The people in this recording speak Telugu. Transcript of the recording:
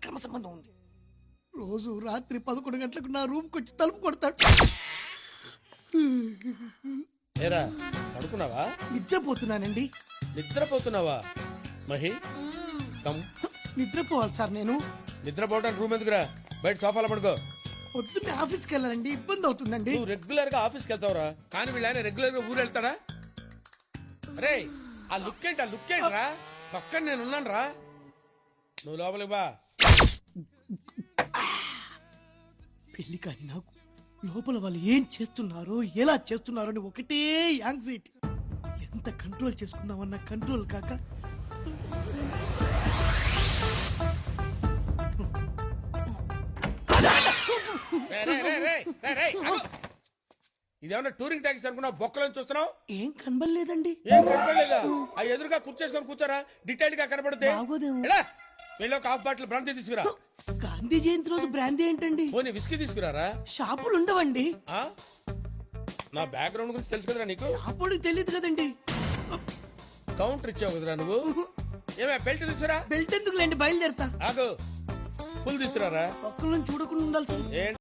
అక్రమ సంబంధం ఉంది. రోజు రాత్రి 11 గంటలకు నా రూమ్కి వచ్చి తలుపు కొడతాడు. ఏరా పడుకున్నావా? నిద్రపోతున్నానండి. నిద్రపోతున్నావా మహి? కమ్. నిద్రపోవాలి సార్ నేను. నిద్రపోవడానికి రూమ్ ఎందుకురా? బయట సోఫాలో పడుకో. పొద్దున్నే ఆఫీస్కి వెళ్ళాలండి, ఇబ్బంది అవుతుందండి. నువ్వు రెగ్యులర్ గా ఆఫీస్కి వెళ్తావురా, కానీ వీళ్ళైనా రెగ్యులర్ గా ఊరు వెళ్తాడా? రే ఆ లుక్ ఏంట్రా? పక్కన నేను ఉన్నాను రా, నువ్వు లోపలికి బా. పెళ్లి కాని నాకు లోపల వాళ్ళు ఏం చేస్తున్నారో ఎలా చేస్తున్నారో అని ఒకటే యాంగ్జైటీ. ఎంత కంట్రోల్ చేసుకుందామన్నా కంట్రోల్ కాక ఇదేమన్నా టూరింగ్ ట్యాక్సీ అనుకున్నా? బొక్కలను చూస్తున్నావు? ఏం కనబడలేదండి. ఏం కనపడలేదా? ఆ ఎదురుగా కుర్చేసుకొని కూర్చోరా, డీటెయిల్ గా కనపడితే. బాగోదేమో. వీళ్ళు ఒక హాఫ్ బాటిల్ బ్రాంతి తీసుకురా. గాంధీ జయంతి రోజు బ్రాందీ ఏంటండి? పోనీ విస్కీ తీసుకురారా. షాపులు ఉండవండి. ఆ? నా బ్యాక్గ్రౌండ్ గురించి తెలుసు కదరా నీకు? అప్పుడు తెలియదు కదండి. కౌంటర్ ఇచ్చావు కదరా నువ్వు. ఏమే బెల్ట్ తీసుకురా. బెల్ట్ ఎందుకులేండి, బయలుదేరతా. ఆగు, ఫుల్ తీసుకురారా. ఒక్కళ్ళని చూడకుండా ఉండాల్సింది.